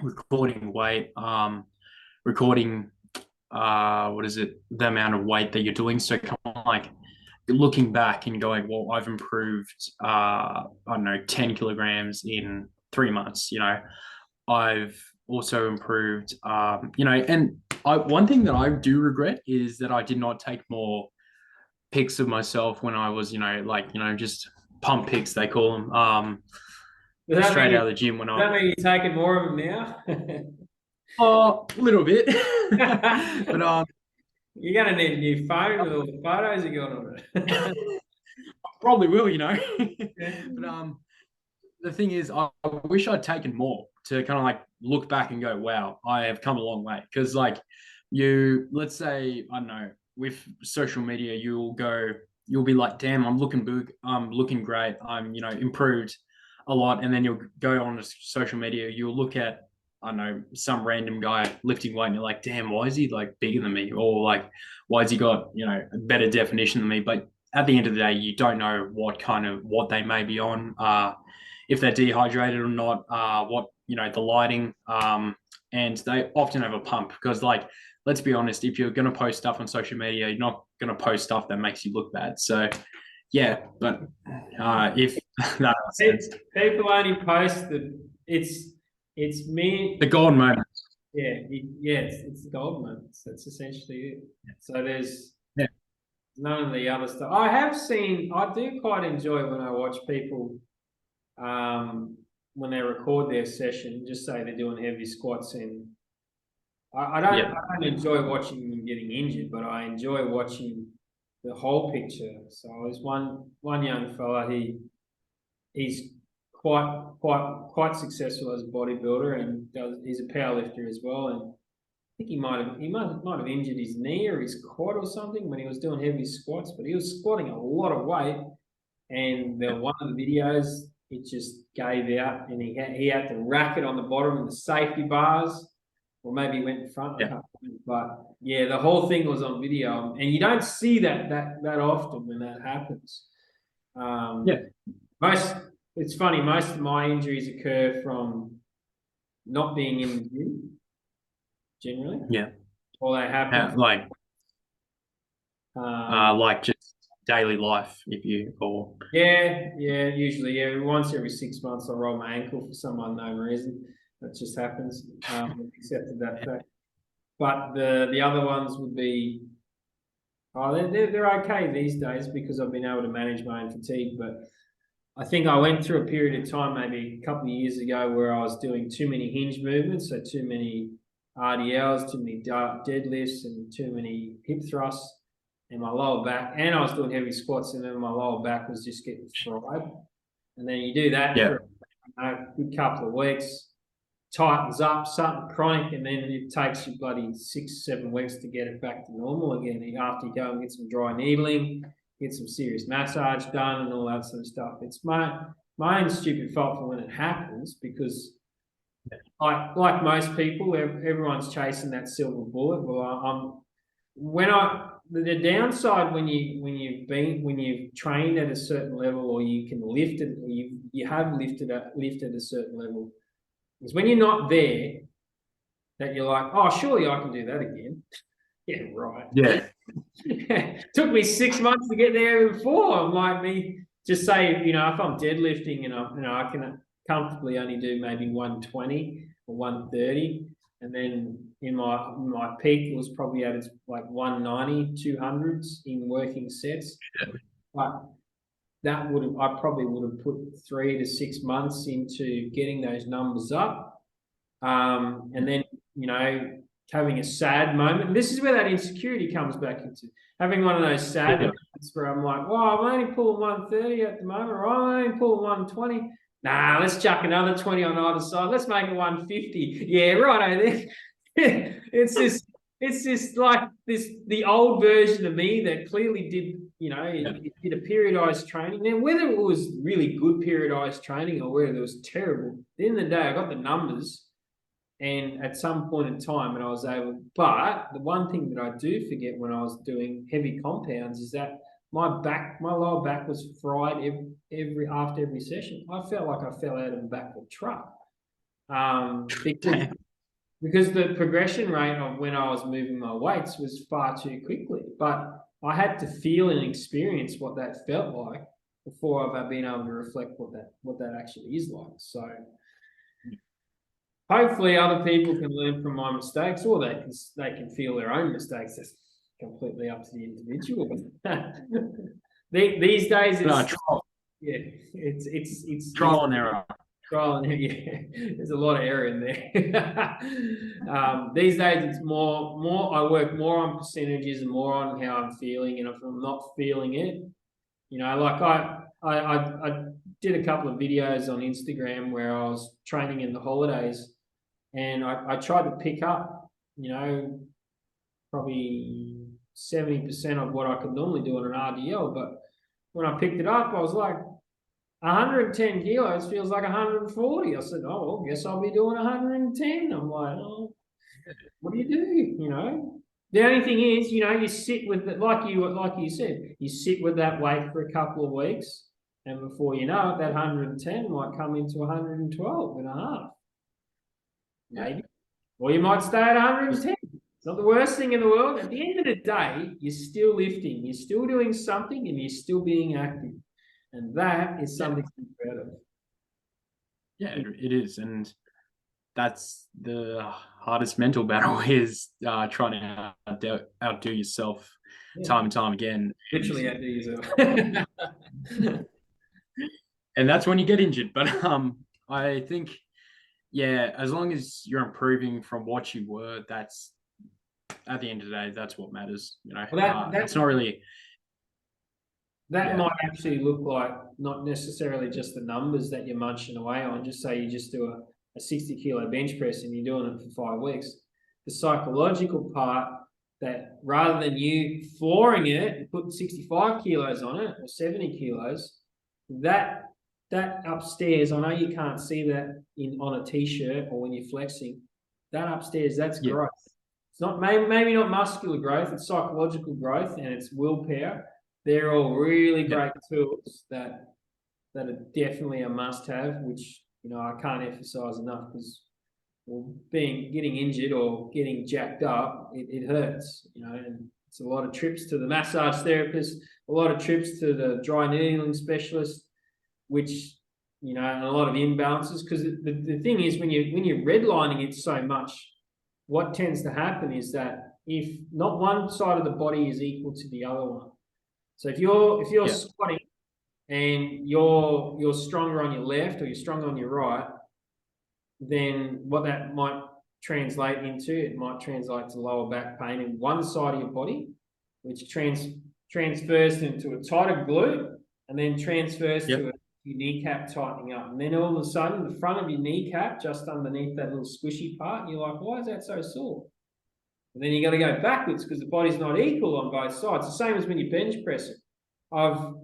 recording weight, recording what is it, the amount of weight that you're doing. So kind of like looking back and going, well, I've improved I don't know, 10 kilograms in 3 months. I've also improved and one thing that I do regret is that I did not take more pics of myself when I was, just pump pics they call them. Does that Straight mean out of the gym when does that mean you're taking more of them now? a little bit. But You're gonna need a new phone with all the photos you got on it. probably will, Yeah. but the thing is, I wish I'd taken more to kind of like look back and go, wow, I have come a long way. Because like let's say, I don't know, with social media, you'll be like, damn, I'm looking big, I'm looking great, I'm improved a lot, and then you'll go on to social media, you'll look at, I don't know, some random guy lifting weight, and you're like, damn, why is he like bigger than me, or like, why has he got a better definition than me? But at the end of the day, you don't know what they may be on, if they're dehydrated or not, what the lighting, and they often have a pump because, like, let's be honest, if you're going to post stuff on social media, you're not going to post stuff that makes you look bad. So yeah, but if that makes sense, People only post it's me. the golden moment. Yeah, it's the gold moments. That's essentially it. So there's Yeah, none of the other stuff. I do quite enjoy when I watch people when they record their session, just say they're doing heavy squats, and yeah, I don't enjoy watching them getting injured, but I enjoy watching the whole picture. So there's one young fella, he's quite successful as a bodybuilder, and he's a power lifter as well. And I think he might have injured his knee or his quad or something when he was doing heavy squats, but he was squatting a lot of weight. And one of the videos, it just gave out, and he had to rack it on the bottom of the safety bars, or maybe he went in front. I yeah, can't remember. But yeah, the whole thing was on video, and you don't see that often when that happens. yeah, Most It's funny. Most of my injuries occur from not being in the gym generally, yeah. or they happen. Like Um, like just daily life, if you or yeah, usually, yeah. Once every 6 months, I roll my ankle for some unknown reason. That just happens. Accepted that fact. But the other ones would be, they're okay these days because I've been able to manage my own fatigue. But I think I went through a period of time, maybe a couple of years ago, where I was doing too many hinge movements, so too many RDLs, too many deadlifts, and too many hip thrusts in my lower back. And I was doing heavy squats, and then my lower back was just getting fried. And then you do that yeah, for a good couple of weeks, tightens up, something chronic, and then it takes you bloody 6, 7 weeks to get it back to normal again. After you go and get some dry needling, get some serious massage done, and all that sort of stuff. It's my own stupid fault for when it happens, because like most people, everyone's chasing that silver bullet. Well, I'm when I the downside when you've trained at a certain level, or you can lift it, or you have lifted a certain level, is when you're not there, that you're like, oh, surely I can do that again. Yeah, right. yeah, Took me 6 months to get there before. I'm like, me just say, if I'm deadlifting and I can comfortably only do maybe 120 or 130, and then in my peak it was probably at its like 190, 200s in working sets. But I probably would have put 3 to 6 months into getting those numbers up. And then, having a sad moment. And this is where that insecurity comes back into having one of those sad yeah, moments where I'm like, well, I'm only pulling 130 at the moment, or I'm only pulling 120. Nah, let's chuck another 20 on either side. Let's make it 150. Yeah, right. It's like the old version of me that clearly did, yeah, it did a periodized training. Now, whether it was really good periodized training or whether it was terrible, at the end of the day, I got the numbers. And at some point in time, and I was able, but the one thing that I do forget when I was doing heavy compounds is that my lower back was fried every after every session. I felt like I fell out of the back of a truck. because the progression rate of when I was moving my weights was far too quickly. But I had to feel and experience what that felt like before I've been able to reflect what that actually is like. So hopefully other people can learn from my mistakes, or they can feel their own mistakes. That's completely up to the individual. These days it's yeah, it's trial and error. trial and yeah, there's a lot of error in there. These days it's more I work more on percentages and more on how I'm feeling, and if I'm not feeling it, like I did a couple of videos on Instagram where I was training in the holidays, and I tried to pick up, probably 70% of what I could normally do on an RDL, but when I picked it up, I was like, 110 kilos feels like 140. I said, oh, well, guess I'll be doing 110. I'm like, oh, what do you do? The only thing is, you sit with it, like you said, you sit with that weight for a couple of weeks, and before you know it, that 110 might come into 112 and a half. Maybe. Or you might stay at 110. It's not the worst thing in the world. At the end of the day, you're still lifting, you're still doing something, and you're still being active. And that is something to be proud of. Yeah, it is. And that's the hardest mental battle is trying to outdo yourself time and time again. Literally outdo yourself. And that's when you get injured. But I think, yeah, as long as you're improving from what you were, that's at the end of the day, that's what matters. Well, it's not really. That might actually look like not necessarily just the numbers that you're munching away on. Just say you just do a 60 kilo bench press and you're doing it for 5 weeks. The psychological part, that rather than you flooring it and putting 65 kilos on it or 70 kilos, that upstairs, I know you can't see that on a t-shirt or when you're flexing. That upstairs, that's growth. It's not maybe not muscular growth, it's psychological growth, and it's willpower. They're all really great tools that are definitely a must-have, which I can't emphasize enough, because getting injured or getting jacked up, it hurts, and it's a lot of trips to the massage therapist, a lot of trips to the dry needling specialist, which and a lot of imbalances, because the thing is, when you're redlining it so much, what tends to happen is that if not one side of the body is equal to the other one. So if you're squatting and you're stronger on your left or you're stronger on your right, then what that might translate into, it might translate to lower back pain in one side of your body, which transfers into a tighter glute, and then transfers to your kneecap tightening up. And then all of a sudden, the front of your kneecap, just underneath that little squishy part, you're like, why is that so sore? And then you got to go backwards because the body's not equal on both sides. The same as when you bench press it. I've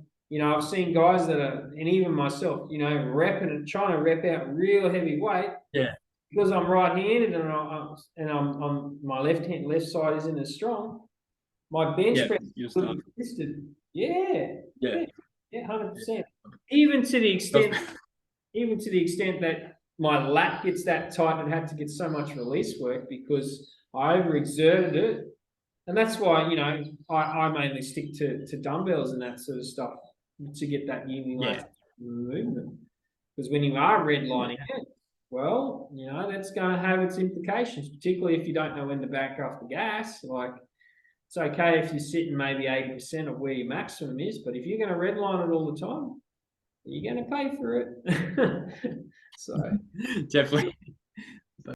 seen guys that are, and even myself, repping and trying to rep out real heavy weight. Yeah. Because I'm right-handed and I'm my left side isn't as strong. My bench press is twisted. Yeah, 100%. Even to the extent that my lat gets that tight and had to get so much release work because I overexerted it. And that's why, I mainly stick to dumbbells and that sort of stuff to get that unilateral movement. Because when you are redlining it, well, that's going to have its implications, particularly if you don't know when to back off the gas. Like, it's okay if you're sitting maybe 80% of where your maximum is, but if you're going to redline it all the time, you're going to pay for it. So definitely.